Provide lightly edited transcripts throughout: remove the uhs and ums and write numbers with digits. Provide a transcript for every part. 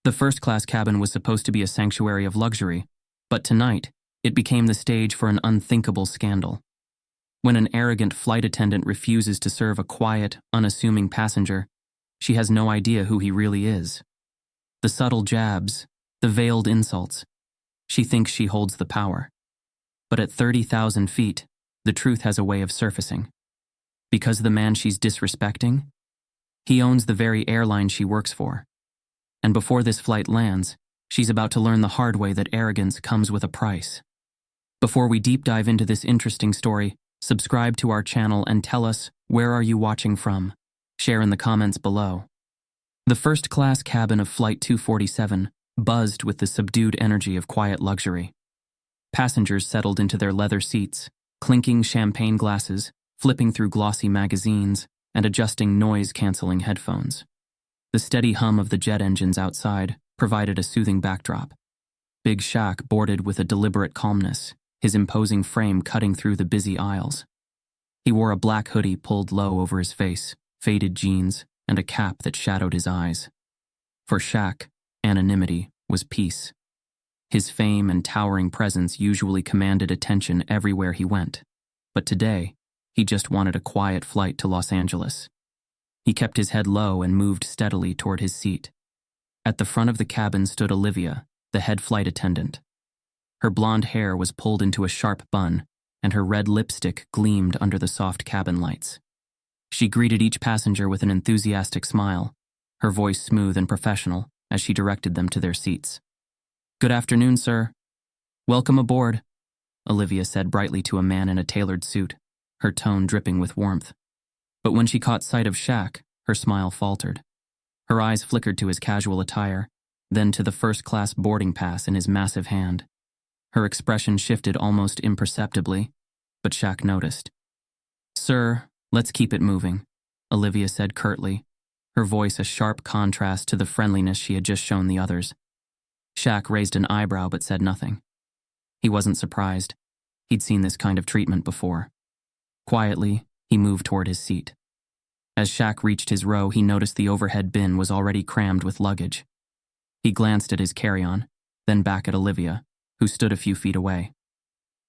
The first-class cabin was supposed to be a sanctuary of luxury, but tonight, it became the stage for an unthinkable scandal. When an arrogant flight attendant refuses to serve a quiet, unassuming passenger, she has no idea who he really is. The subtle jabs, the veiled insults. She thinks she holds the power. But at 30,000 feet, the truth has a way of surfacing. Because the man she's disrespecting? He owns the very airline she works for. And before this flight lands, she's about to learn the hard way that arrogance comes with a price. Before we deep dive into this interesting story, subscribe to our channel and tell us, where are you watching from? Share in the comments below. The first-class cabin of Flight 247 buzzed with the subdued energy of quiet luxury. Passengers settled into their leather seats, clinking champagne glasses, flipping through glossy magazines, and adjusting noise-canceling headphones. The steady hum of the jet engines outside provided a soothing backdrop. Big Shaq boarded with a deliberate calmness, his imposing frame cutting through the busy aisles. He wore a black hoodie pulled low over his face, faded jeans, and a cap that shadowed his eyes. For Shaq, anonymity was peace. His fame and towering presence usually commanded attention everywhere he went, but today, he just wanted a quiet flight to Los Angeles. He kept his head low and moved steadily toward his seat. At the front of the cabin stood Olivia, the head flight attendant. Her blonde hair was pulled into a sharp bun, and her red lipstick gleamed under the soft cabin lights. She greeted each passenger with an enthusiastic smile, her voice smooth and professional as she directed them to their seats. "Good afternoon, sir. Welcome aboard," Olivia said brightly to a man in a tailored suit, her tone dripping with warmth. But when she caught sight of Shaq, her smile faltered. Her eyes flickered to his casual attire, then to the first-class boarding pass in his massive hand. Her expression shifted almost imperceptibly, but Shaq noticed. "Sir, let's keep it moving," Olivia said curtly, her voice a sharp contrast to the friendliness she had just shown the others. Shaq raised an eyebrow but said nothing. He wasn't surprised. He'd seen this kind of treatment before. Quietly, he moved toward his seat. As Shaq reached his row, he noticed the overhead bin was already crammed with luggage. He glanced at his carry-on, then back at Olivia, who stood a few feet away.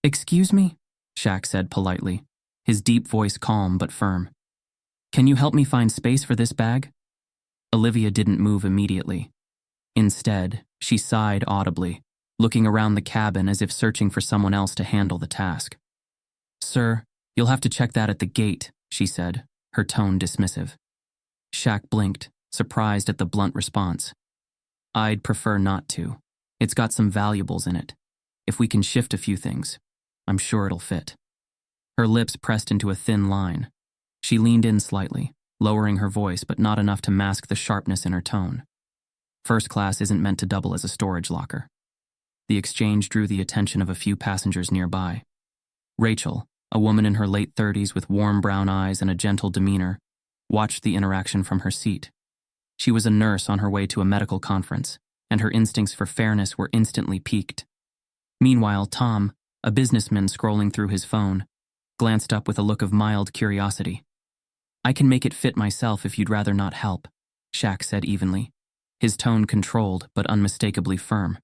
"Excuse me?" Shaq said politely, his deep voice calm but firm. "Can you help me find space for this bag?" Olivia didn't move immediately. Instead, she sighed audibly, looking around the cabin as if searching for someone else to handle the task. "Sir, you'll have to check that at the gate," she said, her tone dismissive. Shaq blinked, surprised at the blunt response. "I'd prefer not to. It's got some valuables in it. If we can shift a few things, I'm sure it'll fit." Her lips pressed into a thin line. She leaned in slightly, lowering her voice but not enough to mask the sharpness in her tone. First class isn't meant to double as a storage locker. The exchange drew the attention of a few passengers nearby. Rachel, a woman in her late 30s with warm brown eyes and a gentle demeanor, watched the interaction from her seat. She was a nurse on her way to a medical conference, and her instincts for fairness were instantly piqued. Meanwhile, Tom, a businessman scrolling through his phone, glanced up with a look of mild curiosity. "I can make it fit myself if you'd rather not help," Shaq said evenly, his tone controlled but unmistakably firm.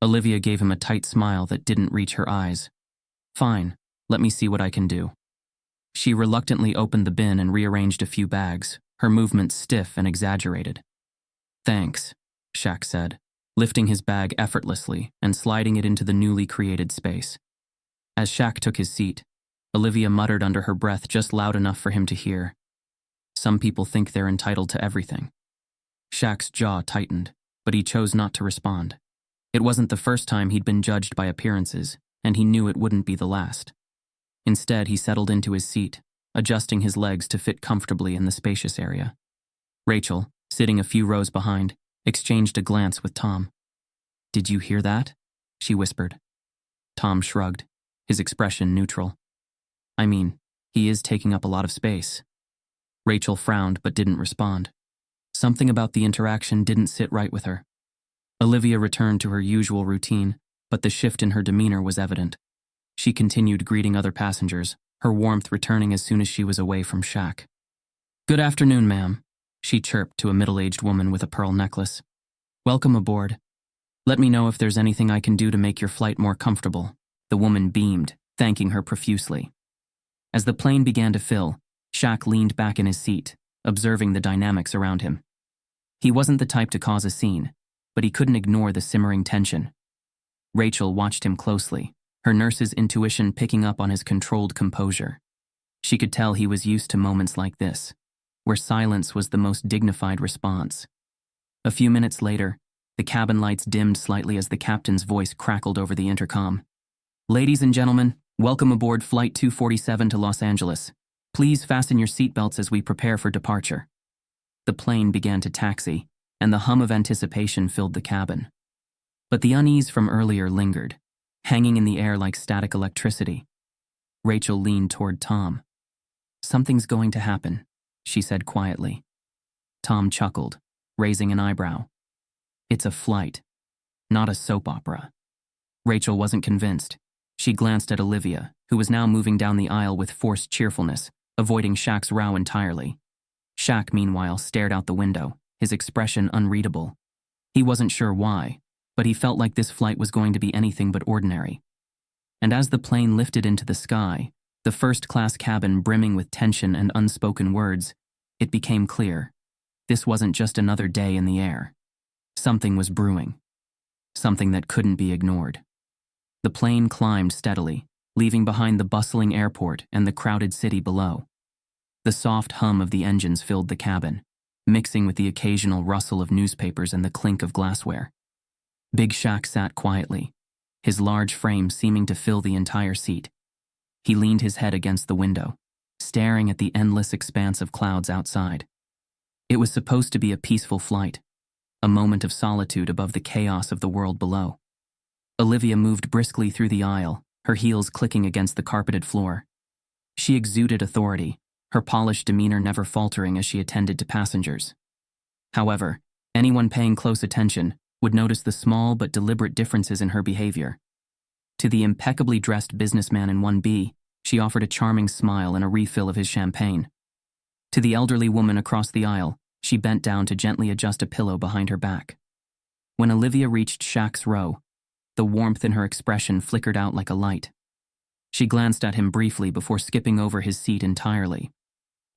Olivia gave him a tight smile that didn't reach her eyes. "Fine, let me see what I can do." She reluctantly opened the bin and rearranged a few bags, her movements stiff and exaggerated. "Thanks," Shaq said, lifting his bag effortlessly and sliding it into the newly created space. As Shaq took his seat, Olivia muttered under her breath just loud enough for him to hear. "Some people think they're entitled to everything." Shaq's jaw tightened, but he chose not to respond. It wasn't the first time he'd been judged by appearances, and he knew it wouldn't be the last. Instead, he settled into his seat, adjusting his legs to fit comfortably in the spacious area. Rachel, sitting a few rows behind, exchanged a glance with Tom. "Did you hear that?" she whispered. Tom shrugged, his expression neutral. "I mean, he is taking up a lot of space." Rachel frowned but didn't respond. Something about the interaction didn't sit right with her. Olivia returned to her usual routine, but the shift in her demeanor was evident. She continued greeting other passengers, her warmth returning as soon as she was away from Shaq. "Good afternoon, ma'am," she chirped to a middle-aged woman with a pearl necklace. Welcome aboard. Let me know if there's anything I can do to make your flight more comfortable. The woman beamed, thanking her profusely. As the plane began to fill, Shaq leaned back in his seat, observing the dynamics around him. He wasn't the type to cause a scene, but he couldn't ignore the simmering tension. Rachel watched him closely, her nurse's intuition picking up on his controlled composure. She could tell he was used to moments like this, where silence was the most dignified response. A few minutes later, the cabin lights dimmed slightly as the captain's voice crackled over the intercom. Ladies and gentlemen, welcome aboard Flight 247 to Los Angeles. Please fasten your seatbelts as we prepare for departure. The plane began to taxi, and the hum of anticipation filled the cabin. But the unease from earlier lingered, hanging in the air like static electricity. Rachel leaned toward Tom. "Something's going to happen," she said quietly. Tom chuckled, raising an eyebrow. "It's a flight, not a soap opera." Rachel wasn't convinced. She glanced at Olivia, who was now moving down the aisle with forced cheerfulness, avoiding Shaq's row entirely. Shaq, meanwhile, stared out the window, his expression unreadable. He wasn't sure why, but he felt like this flight was going to be anything but ordinary. And as the plane lifted into the sky, the first-class cabin brimming with tension and unspoken words, it became clear. This wasn't just another day in the air. Something was brewing. Something that couldn't be ignored. The plane climbed steadily, leaving behind the bustling airport and the crowded city below. The soft hum of the engines filled the cabin, mixing with the occasional rustle of newspapers and the clink of glassware. Big Shaq sat quietly, his large frame seeming to fill the entire seat. He leaned his head against the window, staring at the endless expanse of clouds outside. It was supposed to be a peaceful flight, a moment of solitude above the chaos of the world below. Olivia moved briskly through the aisle, her heels clicking against the carpeted floor. She exuded authority, her polished demeanor never faltering as she attended to passengers. However, anyone paying close attention would notice the small but deliberate differences in her behavior. To the impeccably dressed businessman in 1B, she offered a charming smile and a refill of his champagne. To the elderly woman across the aisle, she bent down to gently adjust a pillow behind her back. When Olivia reached Shaq's row, the warmth in her expression flickered out like a light. She glanced at him briefly before skipping over his seat entirely.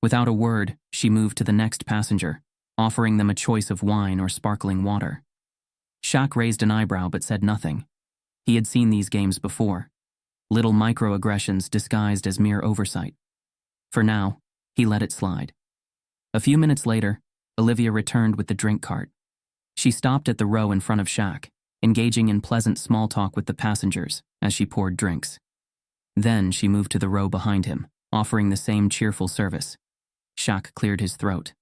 Without a word, she moved to the next passenger, offering them a choice of wine or sparkling water. Shaq raised an eyebrow but said nothing. He had seen these games before. Little microaggressions disguised as mere oversight. For now, he let it slide. A few minutes later, Olivia returned with the drink cart. She stopped at the row in front of Shaq, engaging in pleasant small talk with the passengers as she poured drinks. Then she moved to the row behind him, offering the same cheerful service. Shaq cleared his throat.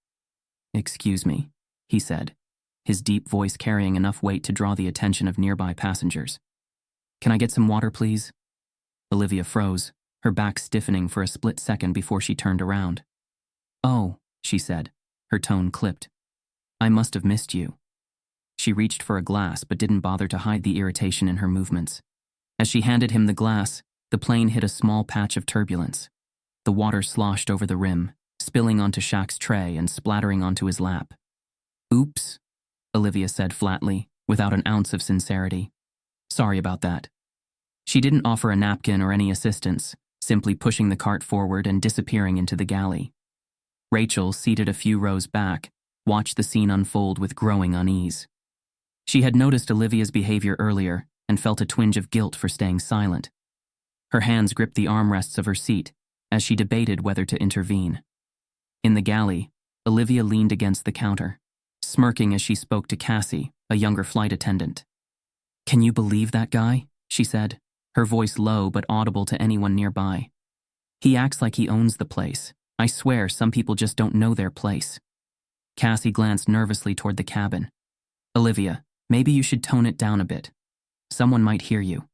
"Excuse me," he said, his deep voice carrying enough weight to draw the attention of nearby passengers. "Can I get some water, please?" Olivia froze, her back stiffening for a split second before she turned around. "Oh," she said, her tone clipped. "I must have missed you." She reached for a glass but didn't bother to hide the irritation in her movements. As she handed him the glass, the plane hit a small patch of turbulence. The water sloshed over the rim, spilling onto Shaq's tray and splattering onto his lap. "Oops," Olivia said flatly, without an ounce of sincerity. "Sorry about that." She didn't offer a napkin or any assistance, simply pushing the cart forward and disappearing into the galley. Rachel, seated a few rows back, watched the scene unfold with growing unease. She had noticed Olivia's behavior earlier and felt a twinge of guilt for staying silent. Her hands gripped the armrests of her seat as she debated whether to intervene. In the galley, Olivia leaned against the counter, smirking as she spoke to Cassie, a younger flight attendant. "Can you believe that guy?" she said, her voice low but audible to anyone nearby. "He acts like he owns the place. I swear some people just don't know their place." Cassie glanced nervously toward the cabin. "Olivia, maybe you should tone it down a bit. Someone might hear you."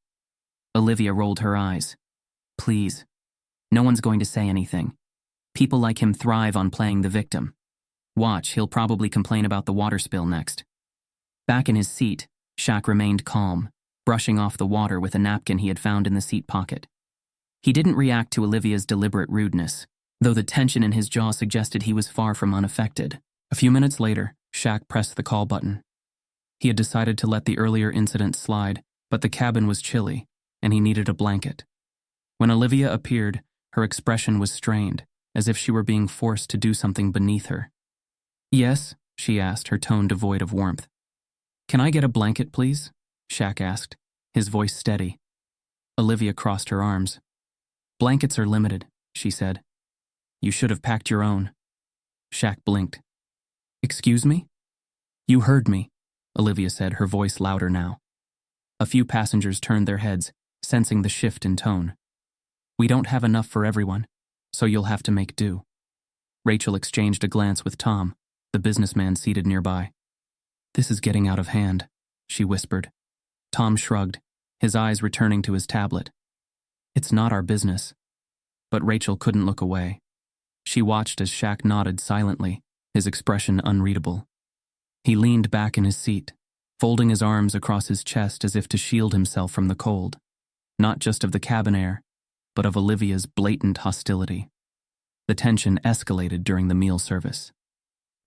Olivia rolled her eyes. "Please. No one's going to say anything. People like him thrive on playing the victim. Watch, he'll probably complain about the water spill next." Back in his seat, Shaq remained calm, brushing off the water with a napkin he had found in the seat pocket. He didn't react to Olivia's deliberate rudeness, though the tension in his jaw suggested he was far from unaffected. A few minutes later, Shaq pressed the call button. He had decided to let the earlier incident slide, but the cabin was chilly, and he needed a blanket. When Olivia appeared, her expression was strained, as if she were being forced to do something beneath her. "Yes?" she asked, her tone devoid of warmth. "Can I get a blanket, please?" Shaq asked, his voice steady. Olivia crossed her arms. "Blankets are limited," she said. "You should have packed your own." Shaq blinked. "Excuse me?" "You heard me," Olivia said, her voice louder now. A few passengers turned their heads, sensing the shift in tone. "We don't have enough for everyone, so you'll have to make do." Rachel exchanged a glance with Tom, the businessman seated nearby. "This is getting out of hand," she whispered. Tom shrugged, his eyes returning to his tablet. "It's not our business." But Rachel couldn't look away. She watched as Shaq nodded silently, his expression unreadable. He leaned back in his seat, folding his arms across his chest as if to shield himself from the cold, not just of the cabin air, but of Olivia's blatant hostility. The tension escalated during the meal service.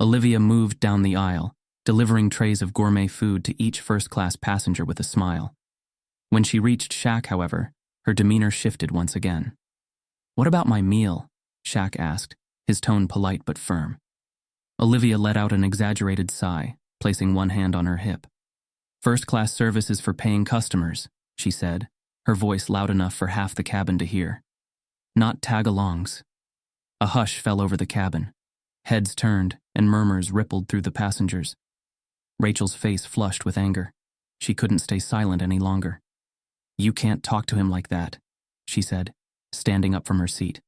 Olivia moved down the aisle, delivering trays of gourmet food to each first-class passenger with a smile. When she reached Shaq, however, her demeanor shifted once again. "What about my meal?" Shaq asked, his tone polite but firm. Olivia let out an exaggerated sigh, placing one hand on her hip. "First-class service is for paying customers," she said, her voice loud enough for half the cabin to hear. "Not tag-alongs." A hush fell over the cabin. Heads turned, and murmurs rippled through the passengers. Rachel's face flushed with anger. She couldn't stay silent any longer. "You can't talk to him like that," she said, standing up from her seat.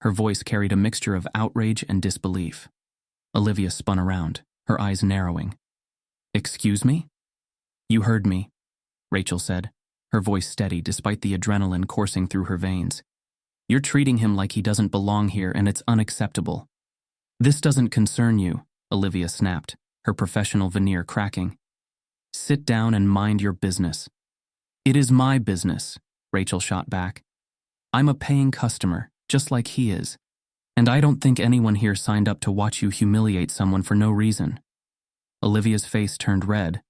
Her voice carried a mixture of outrage and disbelief. Olivia spun around, her eyes narrowing. "Excuse me?" "You heard me," Rachel said, her voice steady despite the adrenaline coursing through her veins. "You're treating him like he doesn't belong here, and it's unacceptable." "This doesn't concern you," Olivia snapped, her professional veneer cracking. "Sit down and mind your business." "It is my business," Rachel shot back. "I'm a paying customer, just like he is, and I don't think anyone here signed up to watch you humiliate someone for no reason." Olivia's face turned red,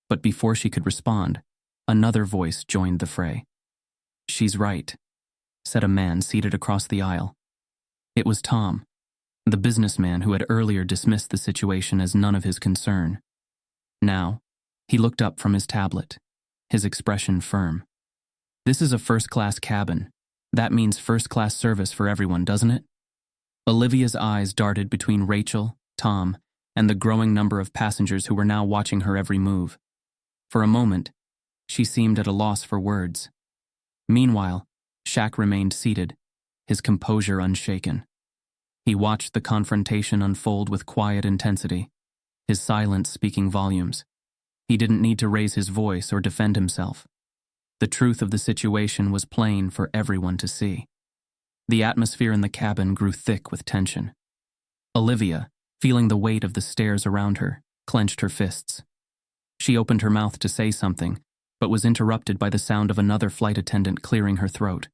but before she could respond, another voice joined the fray. "She's right," said a man seated across the aisle. It was Tom, the businessman who had earlier dismissed the situation as none of his concern. Now, he looked up from his tablet, his expression firm. "This is a first-class cabin. That means first-class service for everyone, doesn't it?" Olivia's eyes darted between Rachel, Tom, and the growing number of passengers who were now watching her every move. For a moment, she seemed at a loss for words. Meanwhile, Shaq remained seated, his composure unshaken. He watched the confrontation unfold with quiet intensity, his silence speaking volumes. He didn't need to raise his voice or defend himself. The truth of the situation was plain for everyone to see. The atmosphere in the cabin grew thick with tension. Olivia, feeling the weight of the stares around her, clenched her fists. She opened her mouth to say something, but was interrupted by the sound of another flight attendant clearing her throat.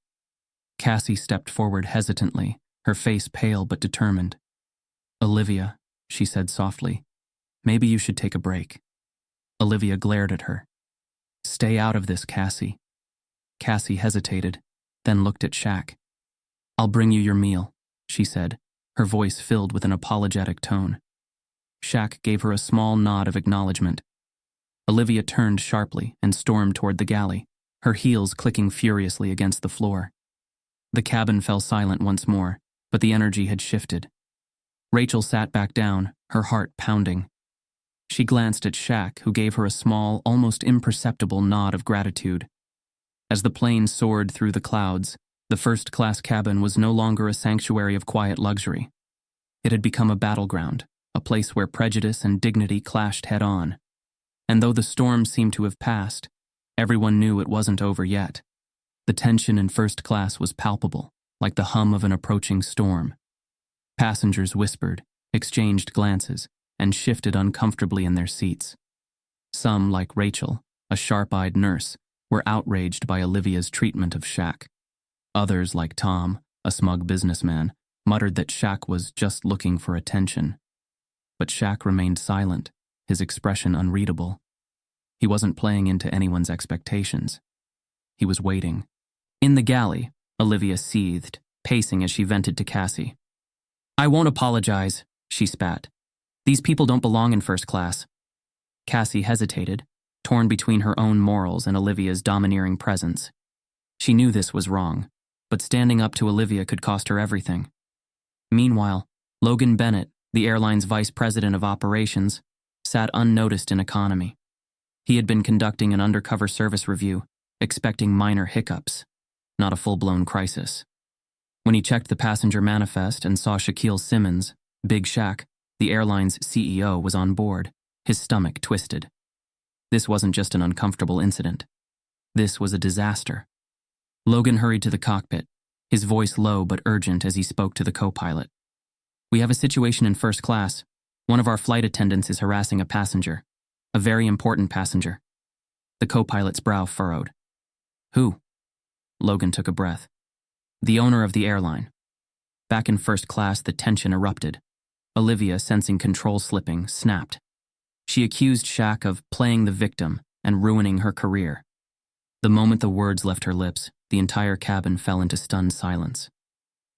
Cassie stepped forward hesitantly, her face pale but determined. "Olivia," she said softly, "maybe you should take a break." Olivia glared at her. "Stay out of this, Cassie." Cassie hesitated, then looked at Shaq. "I'll bring you your meal," she said, her voice filled with an apologetic tone. Shaq gave her a small nod of acknowledgement. Olivia turned sharply and stormed toward the galley, her heels clicking furiously against the floor. The cabin fell silent once more, but the energy had shifted. Rachel sat back down, her heart pounding. She glanced at Shaq, who gave her a small, almost imperceptible nod of gratitude. As the plane soared through the clouds, the first-class cabin was no longer a sanctuary of quiet luxury. It had become a battleground, a place where prejudice and dignity clashed head-on. And though the storm seemed to have passed, everyone knew it wasn't over yet. The tension in first class was palpable, like the hum of an approaching storm. Passengers whispered, exchanged glances, and shifted uncomfortably in their seats. Some, like Rachel, a sharp-eyed nurse, were outraged by Olivia's treatment of Shaq. Others, like Tom, a smug businessman, muttered that Shaq was just looking for attention. But Shaq remained silent, his expression unreadable. He wasn't playing into anyone's expectations. He was waiting. In the galley, Olivia seethed, pacing as she vented to Cassie. "I won't apologize," she spat. "These people don't belong in first class." Cassie hesitated, torn between her own morals and Olivia's domineering presence. She knew this was wrong, but standing up to Olivia could cost her everything. Meanwhile, Logan Bennett, the airline's vice president of operations, sat unnoticed in economy. He had been conducting an undercover service review, expecting minor hiccups, not a full-blown crisis. When he checked the passenger manifest and saw Shaquille Simmons, Big Shaq, the airline's CEO, was on board, his stomach twisted. This wasn't just an uncomfortable incident. This was a disaster. Logan hurried to the cockpit, his voice low but urgent as he spoke to the co-pilot. "We have a situation in first class. One of our flight attendants is harassing a passenger, a very important passenger." The co-pilot's brow furrowed. "Who?" Logan took a breath. "The owner of the airline." Back in first class, the tension erupted. Olivia, sensing control slipping, snapped. She accused Shaq of playing the victim and ruining her career. The moment the words left her lips, the entire cabin fell into stunned silence.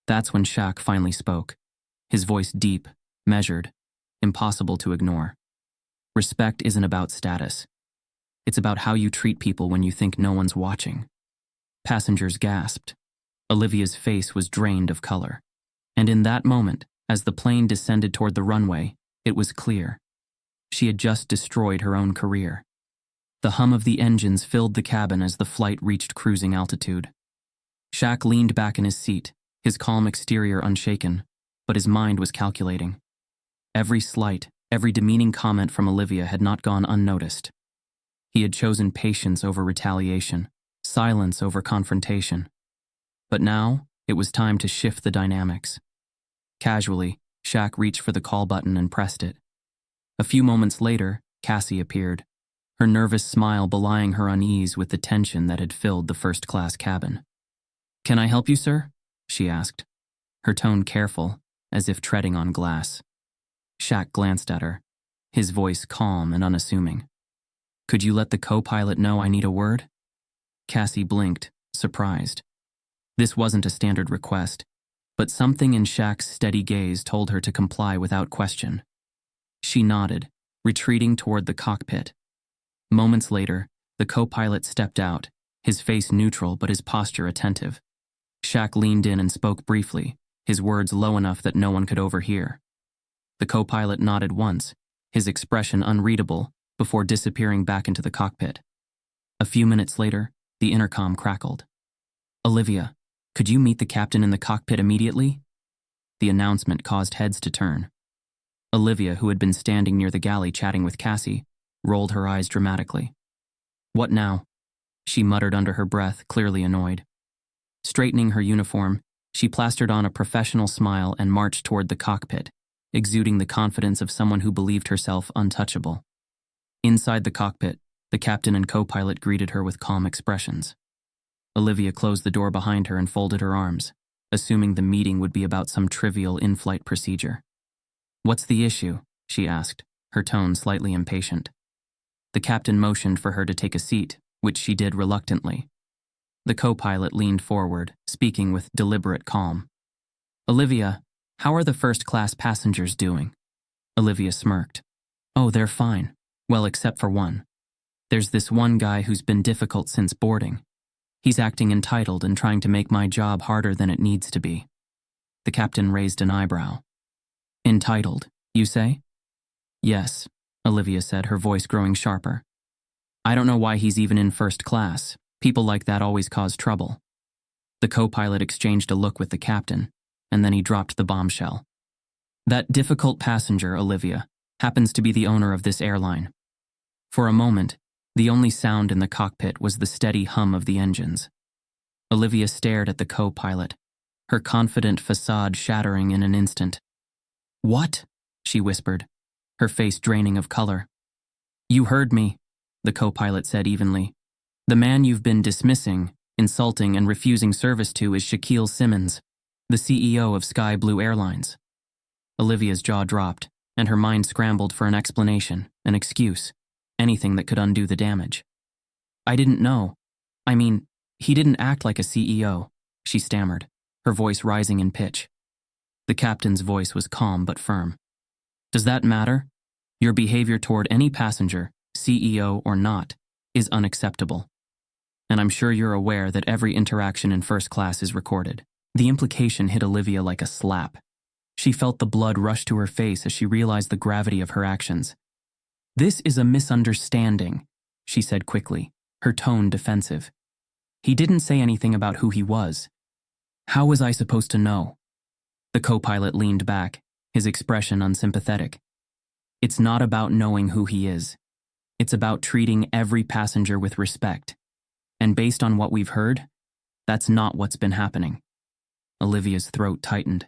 That's when Shaq finally spoke, his voice deep, measured, impossible to ignore. "Respect isn't about status. It's about how you treat people when you think no one's watching." Passengers gasped. Olivia's face was drained of color. And in that moment, as the plane descended toward the runway, it was clear. She had just destroyed her own career. The hum of the engines filled the cabin as the flight reached cruising altitude. Shaq leaned back in his seat, his calm exterior unshaken, but his mind was calculating. Every slight, every demeaning comment from Olivia had not gone unnoticed. He had chosen patience over retaliation, silence over confrontation. But now, it was time to shift the dynamics. Casually, Shaq reached for the call button and pressed it. A few moments later, Cassie appeared, her nervous smile belying her unease with the tension that had filled the first-class cabin. "Can I help you, sir?" she asked, her tone careful, as if treading on glass. Shaq glanced at her, his voice calm and unassuming. "Could you let the co-pilot know I need a word?" Cassie blinked, surprised. This wasn't a standard request, but something in Shaq's steady gaze told her to comply without question. She nodded, retreating toward the cockpit. Moments later, the co-pilot stepped out, his face neutral but his posture attentive. Shaq leaned in and spoke briefly, his words low enough that no one could overhear. The co-pilot nodded once, his expression unreadable, before disappearing back into the cockpit. A few minutes later, the intercom crackled. "Olivia, could you meet the captain in the cockpit immediately?" The announcement caused heads to turn. Olivia, who had been standing near the galley chatting with Cassie, rolled her eyes dramatically. "What now?" she muttered under her breath, clearly annoyed. Straightening her uniform, she plastered on a professional smile and marched toward the cockpit, exuding the confidence of someone who believed herself untouchable. Inside the cockpit, the captain and co-pilot greeted her with calm expressions. Olivia closed the door behind her and folded her arms, assuming the meeting would be about some trivial in-flight procedure. "What's the issue?" she asked, her tone slightly impatient. The captain motioned for her to take a seat, which she did reluctantly. The co-pilot leaned forward, speaking with deliberate calm. "Olivia, how are the first-class passengers doing?" Olivia smirked. "Oh, they're fine. Well, except for one. There's this one guy who's been difficult since boarding. He's acting entitled and trying to make my job harder than it needs to be." The captain raised an eyebrow. "Entitled, you say?" "Yes," Olivia said, her voice growing sharper. "I don't know why he's even in first class. People like that always cause trouble." The co-pilot exchanged a look with the captain, and then he dropped the bombshell. "That difficult passenger, Olivia, happens to be the owner of this airline." For a moment, the only sound in the cockpit was the steady hum of the engines. Olivia stared at the co-pilot, her confident facade shattering in an instant. "What?" she whispered, her face draining of color. "You heard me," the co-pilot said evenly. "The man you've been dismissing, insulting, and refusing service to is Shaquille Simmons, the CEO of Sky Blue Airlines." Olivia's jaw dropped, and her mind scrambled for an explanation, an excuse. anything that could undo the damage. I didn't know. I mean, he didn't act like a CEO, she stammered, her voice rising in pitch. The captain's voice was calm but firm. Does that matter? Your behavior toward any passenger, CEO or not, is unacceptable. And I'm sure you're aware that every interaction in first class is recorded. The implication hit Olivia like a slap. She felt the blood rush to her face as she realized the gravity of her actions. This is a misunderstanding, she said quickly, her tone defensive. He didn't say anything about who he was. How was I supposed to know? The co-pilot leaned back, his expression unsympathetic. It's not about knowing who he is. It's about treating every passenger with respect. And based on what we've heard, that's not what's been happening. Olivia's throat tightened.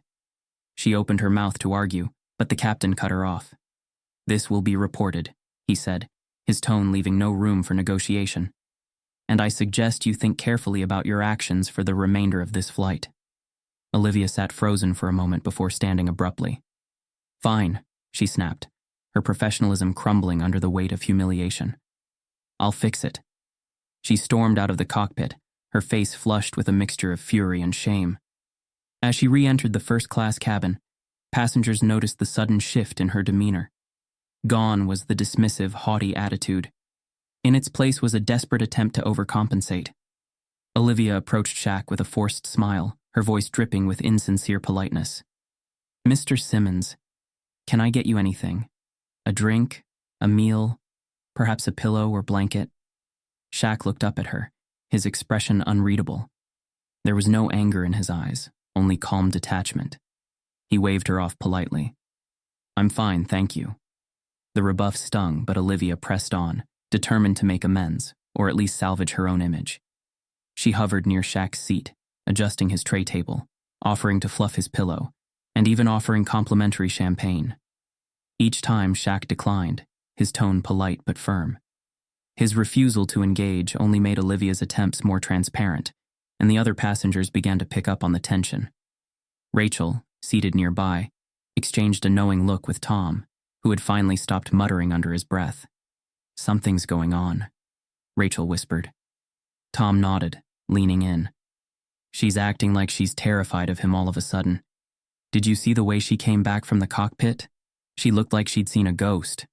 She opened her mouth to argue, but the captain cut her off. This will be reported, he said, his tone leaving no room for negotiation. And I suggest you think carefully about your actions for the remainder of this flight. Olivia sat frozen for a moment before standing abruptly. Fine, she snapped, her professionalism crumbling under the weight of humiliation. I'll fix it. She stormed out of the cockpit, her face flushed with a mixture of fury and shame. As she re-entered the first-class cabin, passengers noticed the sudden shift in her demeanor. Gone was the dismissive, haughty attitude. In its place was a desperate attempt to overcompensate. Olivia approached Shaq with a forced smile, her voice dripping with insincere politeness. Mr. Simmons, can I get you anything? A drink? A meal? Perhaps a pillow or blanket? Shaq looked up at her, his expression unreadable. There was no anger in his eyes, only calm detachment. He waved her off politely. I'm fine, thank you. The rebuff stung, but Olivia pressed on, determined to make amends, or at least salvage her own image. She hovered near Shaq's seat, adjusting his tray table, offering to fluff his pillow, and even offering complimentary champagne. Each time Shaq declined, his tone polite but firm. His refusal to engage only made Olivia's attempts more transparent, and the other passengers began to pick up on the tension. Rachel, seated nearby, exchanged a knowing look with Tom, who had finally stopped muttering under his breath. Something's going on, Rachel whispered. Tom nodded, leaning in. She's acting like she's terrified of him all of a sudden. Did you see the way she came back from the cockpit? She looked like she'd seen a ghost.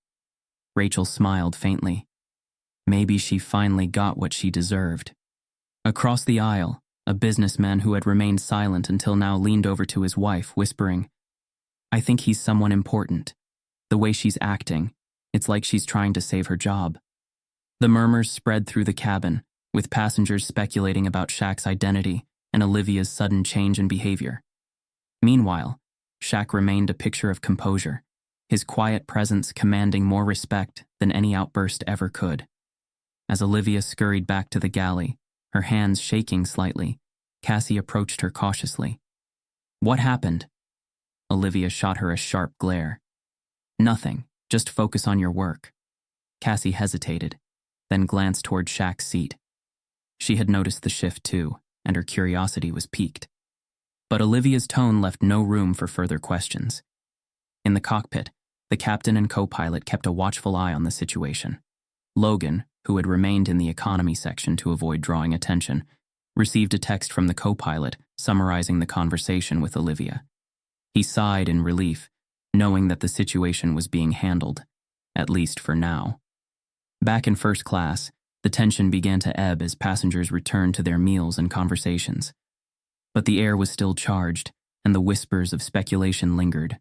Rachel smiled faintly. Maybe she finally got what she deserved. Across the aisle, a businessman who had remained silent until now leaned over to his wife, whispering, I think he's someone important. The way she's acting, it's like she's trying to save her job. The murmurs spread through the cabin, with passengers speculating about Shaq's identity and Olivia's sudden change in behavior. Meanwhile, Shaq remained a picture of composure, his quiet presence commanding more respect than any outburst ever could. As Olivia scurried back to the galley, her hands shaking slightly, Cassie approached her cautiously. What happened? Olivia shot her a sharp glare. Nothing, just focus on your work. Cassie hesitated, then glanced toward Shaq's seat. She had noticed the shift too, and her curiosity was piqued. But Olivia's tone left no room for further questions. In the cockpit, the captain and co-pilot kept a watchful eye on the situation. Logan, who had remained in the economy section to avoid drawing attention, received a text from the co-pilot summarizing the conversation with Olivia. He sighed in relief, knowing that the situation was being handled, at least for now. Back in first class, the tension began to ebb as passengers returned to their meals and conversations. But the air was still charged, and the whispers of speculation lingered.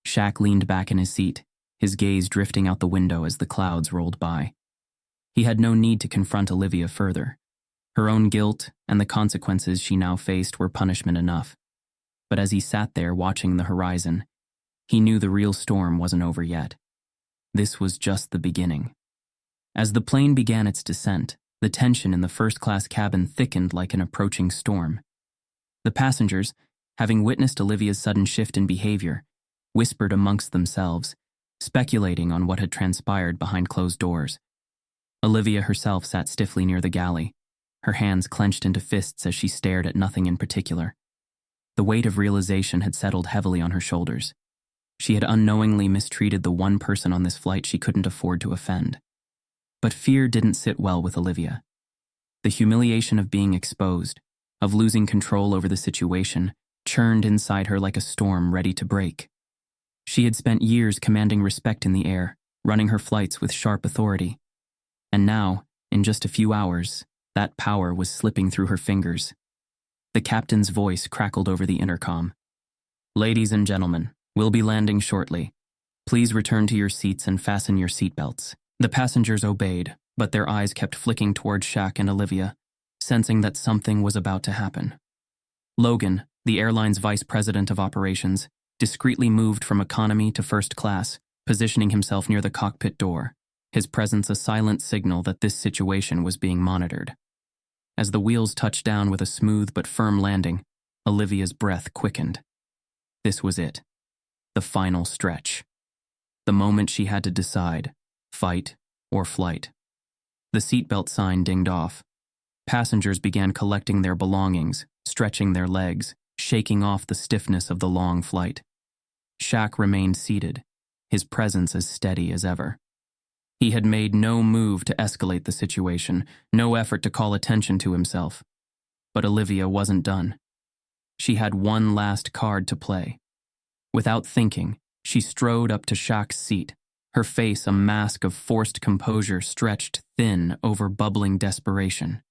Shaq leaned back in his seat, his gaze drifting out the window as the clouds rolled by. He had no need to confront Olivia further. Her own guilt and the consequences she now faced were punishment enough. But as he sat there watching the horizon, he knew the real storm wasn't over yet. This was just the beginning. As the plane began its descent, the tension in the first-class cabin thickened like an approaching storm. The passengers, having witnessed Olivia's sudden shift in behavior, whispered amongst themselves, speculating on what had transpired behind closed doors. Olivia herself sat stiffly near the galley, her hands clenched into fists as she stared at nothing in particular. The weight of realization had settled heavily on her shoulders. She had unknowingly mistreated the one person on this flight she couldn't afford to offend. But fear didn't sit well with Olivia. The humiliation of being exposed, of losing control over the situation, churned inside her like a storm ready to break. She had spent years commanding respect in the air, running her flights with sharp authority. And now, in just a few hours, that power was slipping through her fingers. The captain's voice crackled over the intercom. "Ladies and gentlemen, we'll be landing shortly. Please return to your seats and fasten your seatbelts." The passengers obeyed, but their eyes kept flicking toward Shaq and Olivia, sensing that something was about to happen. Logan, the airline's vice president of operations, discreetly moved from economy to first class, positioning himself near the cockpit door, his presence a silent signal that this situation was being monitored. As the wheels touched down with a smooth but firm landing, Olivia's breath quickened. This was it. The final stretch. The moment she had to decide, fight or flight. The seatbelt sign dinged off. Passengers began collecting their belongings, stretching their legs, shaking off the stiffness of the long flight. Shaq remained seated, his presence as steady as ever. He had made no move to escalate the situation, no effort to call attention to himself. But Olivia wasn't done. She had one last card to play. Without thinking, she strode up to Shaq's seat, her face a mask of forced composure stretched thin over bubbling desperation.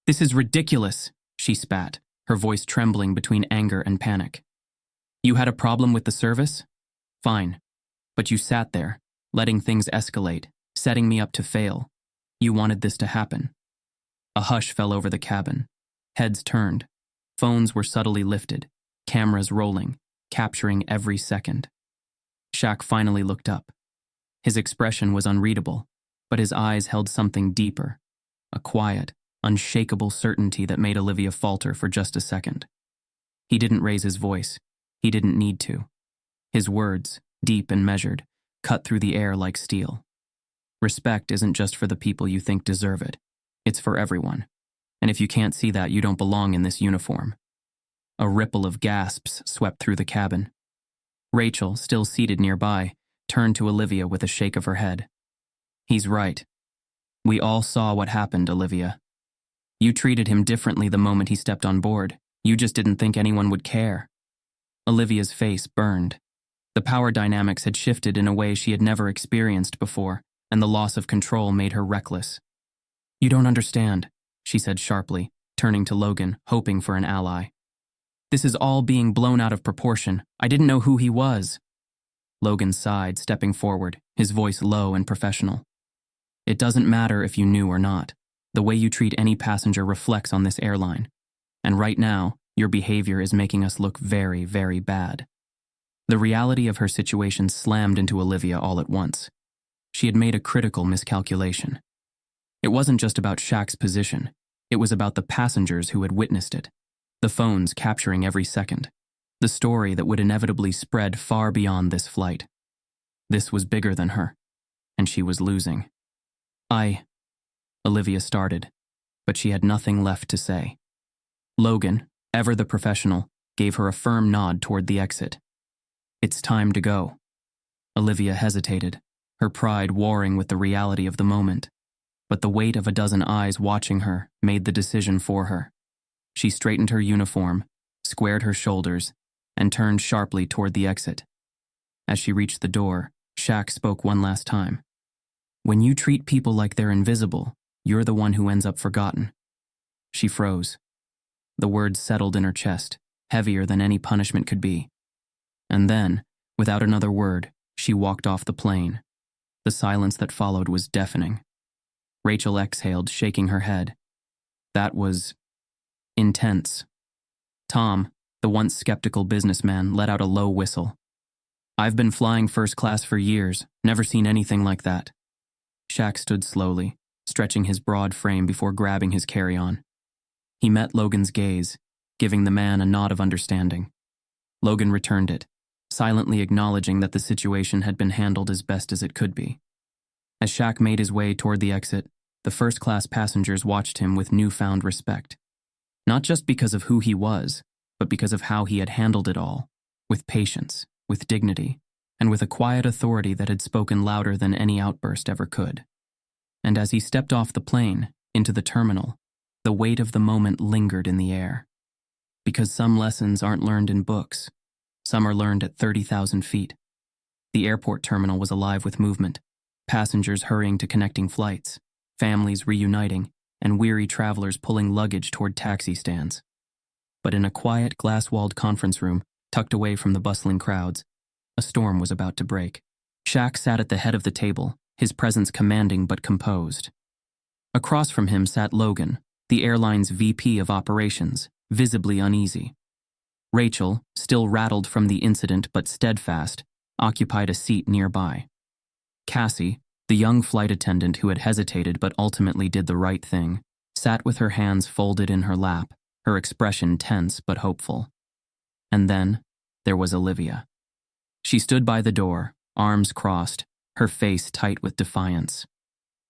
"This is ridiculous," she spat, her voice trembling between anger and panic. "You had a problem with the service? Fine. But you sat there, letting things escalate, setting me up to fail. You wanted this to happen." A hush fell over the cabin. Heads turned. Phones were subtly lifted, cameras rolling, capturing every second. Shaq finally looked up. His expression was unreadable, but his eyes held something deeper, a quiet, unshakable certainty that made Olivia falter for just a second. He didn't raise his voice. He didn't need to. His words, deep and measured, cut through the air like steel. Respect isn't just for the people you think deserve it. It's for everyone. And if you can't see that, you don't belong in this uniform. A ripple of gasps swept through the cabin. Rachel, still seated nearby, turned to Olivia with a shake of her head. "He's right. We all saw what happened, Olivia. You treated him differently the moment he stepped on board. You just didn't think anyone would care." Olivia's face burned. The power dynamics had shifted in a way she had never experienced before, and the loss of control made her reckless. "You don't understand," she said sharply, turning to Logan, hoping for an ally. "This is all being blown out of proportion. I didn't know who he was." Logan sighed, stepping forward, his voice low and professional. "It doesn't matter if you knew or not. The way you treat any passenger reflects on this airline. And right now, your behavior is making us look very, very bad." The reality of her situation slammed into Olivia all at once. She had made a critical miscalculation. It wasn't just about Shaq's position. It was about the passengers who had witnessed it. The phones capturing every second. The story that would inevitably spread far beyond this flight. This was bigger than her, and she was losing. Olivia started, but she had nothing left to say. Logan, ever the professional, gave her a firm nod toward the exit. "It's time to go." Olivia hesitated, her pride warring with the reality of the moment. But the weight of a dozen eyes watching her made the decision for her. She straightened her uniform, squared her shoulders, and turned sharply toward the exit. As she reached the door, Shaq spoke one last time. "When you treat people like they're invisible, you're the one who ends up forgotten." She froze. The words settled in her chest, heavier than any punishment could be. And then, without another word, she walked off the plane. The silence that followed was deafening. Rachel exhaled, shaking her head. That was intense. Tom, the once skeptical businessman, let out a low whistle. "I've been flying first class for years, never seen anything like that." Shaq stood slowly, stretching his broad frame before grabbing his carry-on. He met Logan's gaze, giving the man a nod of understanding. Logan returned it, silently acknowledging that the situation had been handled as best as it could be. As Shaq made his way toward the exit, the first-class passengers watched him with newfound respect. Not just because of who he was, but because of how he had handled it all, with patience, with dignity, and with a quiet authority that had spoken louder than any outburst ever could. And as he stepped off the plane, into the terminal, the weight of the moment lingered in the air. Because some lessons aren't learned in books. Some are learned at 30,000 feet. The airport terminal was alive with movement, passengers hurrying to connecting flights, families reuniting, and weary travelers pulling luggage toward taxi stands. But in a quiet, glass-walled conference room, tucked away from the bustling crowds, a storm was about to break. Shaq sat at the head of the table, his presence commanding but composed. Across from him sat Logan, the airline's VP of operations, visibly uneasy. Rachel, still rattled from the incident but steadfast, occupied a seat nearby. Cassie, the young flight attendant who had hesitated but ultimately did the right thing, sat with her hands folded in her lap, her expression tense but hopeful. And then, there was Olivia. She stood by the door, arms crossed, her face tight with defiance.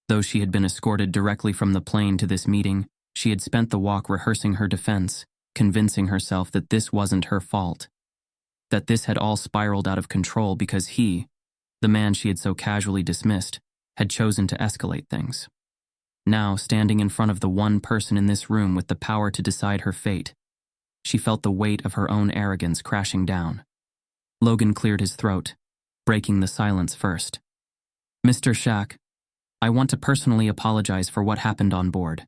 Though she had been escorted directly from the plane to this meeting, she had spent the walk rehearsing her defense, convincing herself that this wasn't her fault. That this had all spiraled out of control because he, the man she had so casually dismissed, had chosen to escalate things. Now, standing in front of the one person in this room with the power to decide her fate, she felt the weight of her own arrogance crashing down. Logan cleared his throat, breaking the silence first. "Mr. Shaq, I want to personally apologize for what happened on board.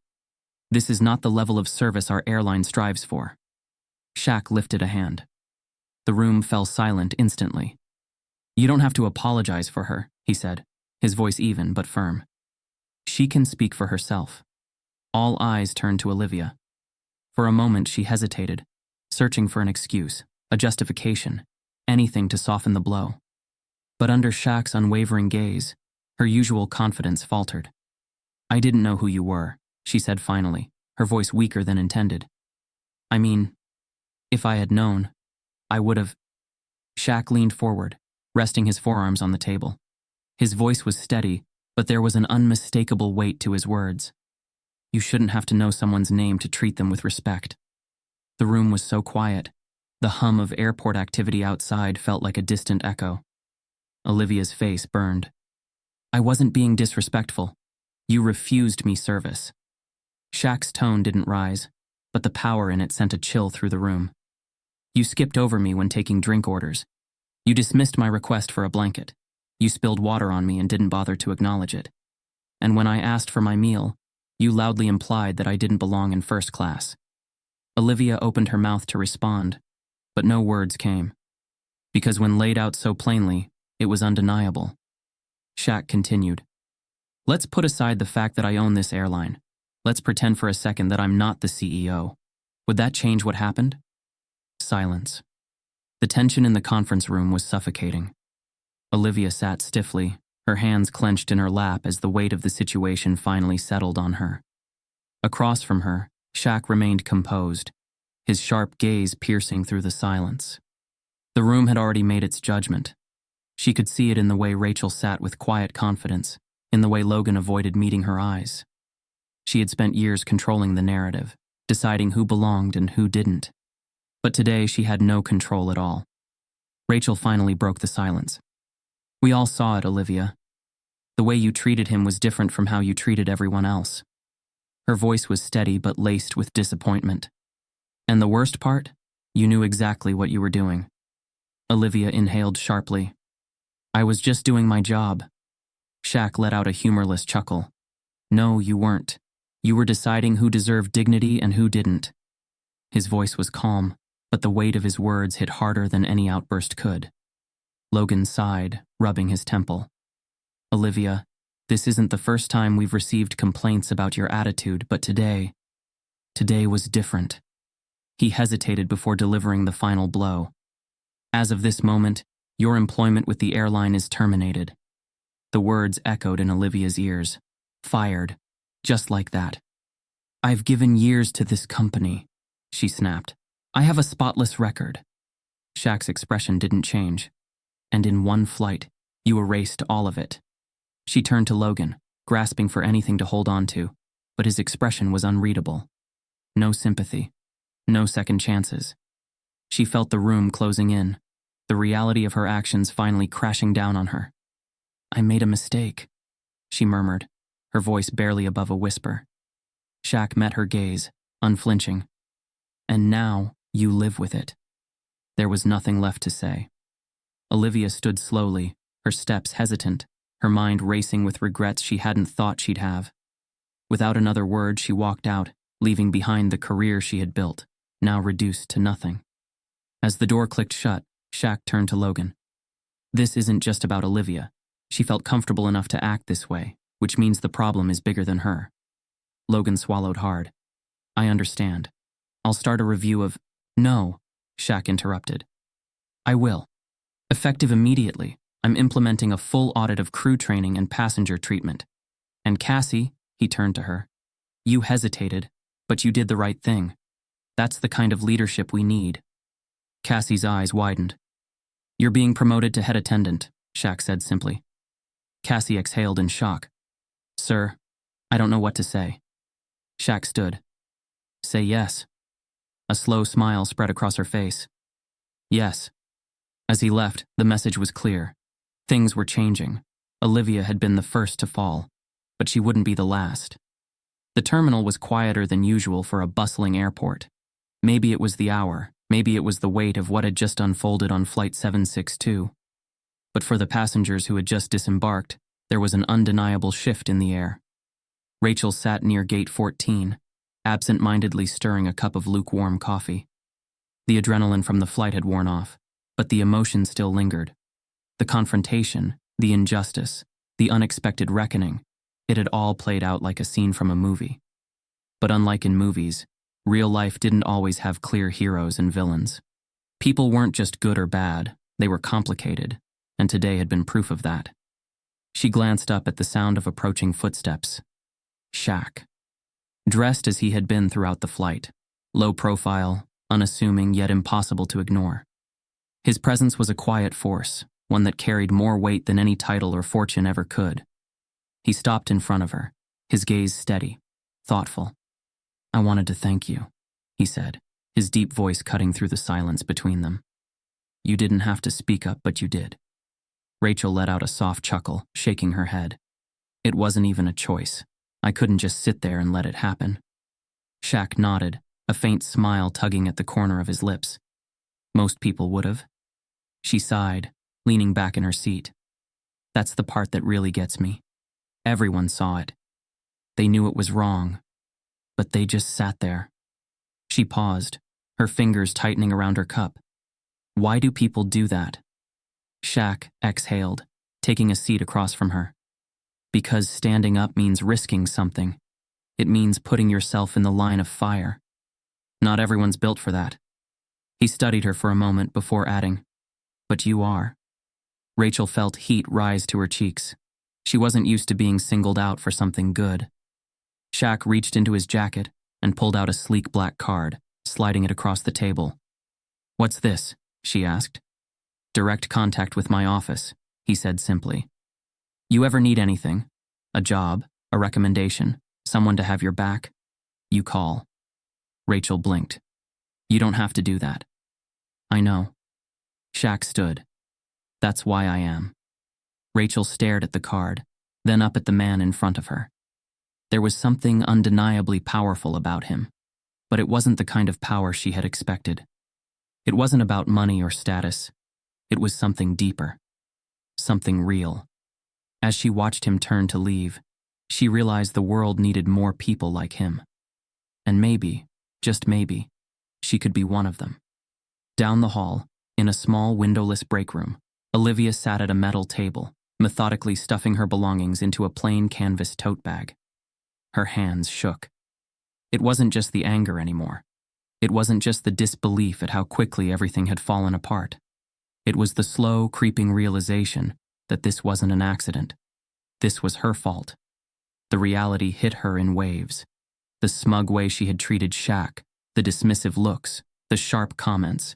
This is not the level of service our airline strives for." Shaq lifted a hand. The room fell silent instantly. "You don't have to apologize for her," he said, his voice even but firm. "She can speak for herself." All eyes turned to Olivia. For a moment she hesitated, searching for an excuse, a justification, anything to soften the blow. But under Shaq's unwavering gaze, her usual confidence faltered. "I didn't know who you were," she said finally, her voice weaker than intended. "I mean, if I had known, I would have." Shaq leaned forward, resting his forearms on the table. His voice was steady, but there was an unmistakable weight to his words. "You shouldn't have to know someone's name to treat them with respect." The room was so quiet. The hum of airport activity outside felt like a distant echo. Olivia's face burned. "I wasn't being disrespectful. You refused me service." Shaq's tone didn't rise, but the power in it sent a chill through the room. "You skipped over me when taking drink orders. You dismissed my request for a blanket. You spilled water on me and didn't bother to acknowledge it. And when I asked for my meal, you loudly implied that I didn't belong in first class." Olivia opened her mouth to respond, but no words came. Because when laid out so plainly, it was undeniable. Shaq continued. "Let's put aside the fact that I own this airline. Let's pretend for a second that I'm not the CEO. Would that change what happened?" Silence. The tension in the conference room was suffocating. Olivia sat stiffly, her hands clenched in her lap as the weight of the situation finally settled on her. Across from her, Shaq remained composed, his sharp gaze piercing through the silence. The room had already made its judgment. She could see it in the way Rachel sat with quiet confidence, in the way Logan avoided meeting her eyes. She had spent years controlling the narrative, deciding who belonged and who didn't. But today she had no control at all. Rachel finally broke the silence. "We all saw it, Olivia. The way you treated him was different from how you treated everyone else." Her voice was steady but laced with disappointment. "And the worst part? You knew exactly what you were doing." Olivia inhaled sharply. "I was just doing my job." Shaq let out a humorless chuckle. "No, you weren't. You were deciding who deserved dignity and who didn't." His voice was calm, but the weight of his words hit harder than any outburst could. Logan sighed, rubbing his temple. "Olivia, this isn't the first time we've received complaints about your attitude, but today was different." He hesitated before delivering the final blow. "As of this moment, your employment with the airline is terminated." The words echoed in Olivia's ears. "Fired. Just like that." "I've given years to this company," she snapped. "I have a spotless record." Shaq's expression didn't change. "And in one flight, you erased all of it." She turned to Logan, grasping for anything to hold on to, but his expression was unreadable. No sympathy. No second chances. She felt the room closing in, the reality of her actions finally crashing down on her. "I made a mistake," she murmured, her voice barely above a whisper. Shaq met her gaze, unflinching. And now you live with it. There was nothing left to say. Olivia stood slowly, her steps hesitant, her mind racing with regrets she hadn't thought she'd have. Without another word, she walked out, leaving behind the career she had built, now reduced to nothing. As the door clicked shut, Shaq turned to Logan. This isn't just about Olivia. She felt comfortable enough to act this way, which means the problem is bigger than her. Logan swallowed hard. I understand. I'll start a review of— No, Shaq interrupted. I will. Effective immediately, I'm implementing a full audit of crew training and passenger treatment. And Cassie, he turned to her, you hesitated, but you did the right thing. That's the kind of leadership we need. Cassie's eyes widened. You're being promoted to head attendant, Shaq said simply. Cassie exhaled in shock. Sir, I don't know what to say. Shaq stood. Say yes. A slow smile spread across her face. Yes. As he left, the message was clear. Things were changing. Olivia had been the first to fall, but she wouldn't be the last. The terminal was quieter than usual for a bustling airport. Maybe it was the hour, maybe it was the weight of what had just unfolded on Flight 762. But for the passengers who had just disembarked, there was an undeniable shift in the air. Rachel sat near Gate 14, absent-mindedly stirring a cup of lukewarm coffee. The adrenaline from the flight had worn off, but the emotion still lingered. The confrontation, the injustice, the unexpected reckoning, it had all played out like a scene from a movie. But unlike in movies, real life didn't always have clear heroes and villains. People weren't just good or bad, they were complicated, and today had been proof of that. She glanced up at the sound of approaching footsteps. Shaq. Dressed as he had been throughout the flight, low profile, unassuming yet impossible to ignore. His presence was a quiet force, one that carried more weight than any title or fortune ever could. He stopped in front of her, his gaze steady, thoughtful. I wanted to thank you, he said, his deep voice cutting through the silence between them. You didn't have to speak up, but you did. Rachel let out a soft chuckle, shaking her head. It wasn't even a choice. I couldn't just sit there and let it happen. Shaq nodded, a faint smile tugging at the corner of his lips. Most people would have. She sighed, leaning back in her seat. That's the part that really gets me. Everyone saw it. They knew it was wrong, but they just sat there. She paused, her fingers tightening around her cup. Why do people do that? Shaq exhaled, taking a seat across from her. Because standing up means risking something. It means putting yourself in the line of fire. Not everyone's built for that. He studied her for a moment before adding, but you are. Rachel felt heat rise to her cheeks. She wasn't used to being singled out for something good. Shaq reached into his jacket and pulled out a sleek black card, sliding it across the table. What's this? She asked. Direct contact with my office, he said simply. You ever need anything? A job, a recommendation, someone to have your back? You call. Rachel blinked. You don't have to do that. I know. Shaq stood. That's why I am. Rachel stared at the card, then up at the man in front of her. There was something undeniably powerful about him, but it wasn't the kind of power she had expected. It wasn't about money or status. It was something deeper, something real. As she watched him turn to leave, she realized the world needed more people like him. And maybe, just maybe, she could be one of them. Down the hall, in a small windowless break room, Olivia sat at a metal table, methodically stuffing her belongings into a plain canvas tote bag. Her hands shook. It wasn't just the anger anymore. It wasn't just the disbelief at how quickly everything had fallen apart. It was the slow, creeping realization that this wasn't an accident. This was her fault. The reality hit her in waves. The smug way she had treated Shaq, the dismissive looks, the sharp comments.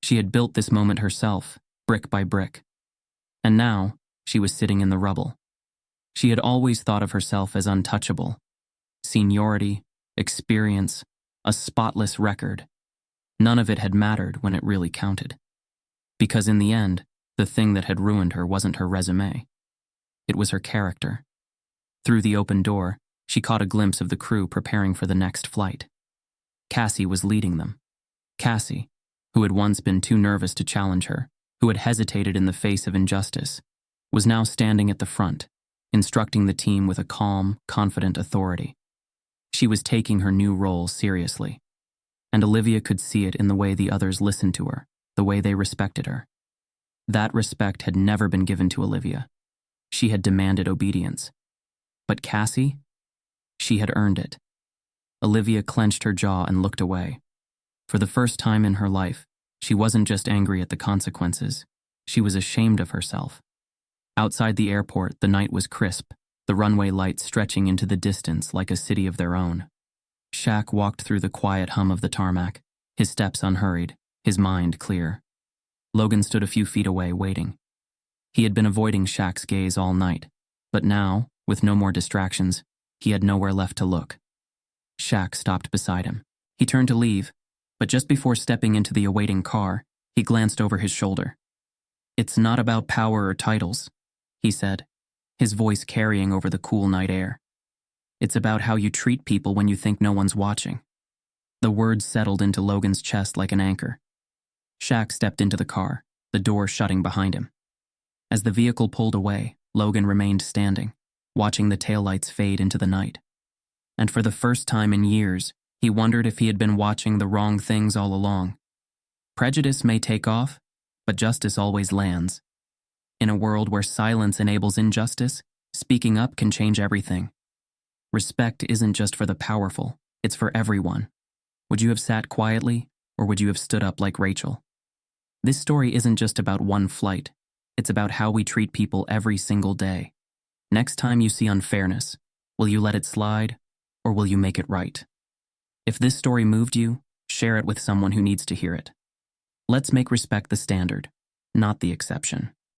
She had built this moment herself, brick by brick. And now, she was sitting in the rubble. She had always thought of herself as untouchable. Seniority, experience, a spotless record. None of it had mattered when it really counted. Because in the end, the thing that had ruined her wasn't her resume. It was her character. Through the open door, she caught a glimpse of the crew preparing for the next flight. Cassie was leading them. Cassie, who had once been too nervous to challenge her, who had hesitated in the face of injustice, was now standing at the front, instructing the team with a calm, confident authority. She was taking her new role seriously, and Olivia could see it in the way the others listened to her, the way they respected her. That respect had never been given to Olivia. She had demanded obedience. But Cassie? She had earned it. Olivia clenched her jaw and looked away. For the first time in her life, she wasn't just angry at the consequences. She was ashamed of herself. Outside the airport, the night was crisp, the runway lights stretching into the distance like a city of their own. Shaq walked through the quiet hum of the tarmac, his steps unhurried, his mind clear. Logan stood a few feet away, waiting. He had been avoiding Shaq's gaze all night, but now, with no more distractions, he had nowhere left to look. Shaq stopped beside him. He turned to leave, but just before stepping into the awaiting car, he glanced over his shoulder. "It's not about power or titles," he said, his voice carrying over the cool night air. "It's about how you treat people when you think no one's watching." The words settled into Logan's chest like an anchor. Shaq stepped into the car, the door shutting behind him. As the vehicle pulled away, Logan remained standing, watching the taillights fade into the night. And for the first time in years, he wondered if he had been watching the wrong things all along. Prejudice may take off, but justice always lands. In a world where silence enables injustice, speaking up can change everything. Respect isn't just for the powerful, it's for everyone. Would you have sat quietly, or would you have stood up like Rachel? This story isn't just about one flight. It's about how we treat people every single day. Next time you see unfairness, will you let it slide, or will you make it right? If this story moved you, share it with someone who needs to hear it. Let's make respect the standard, not the exception.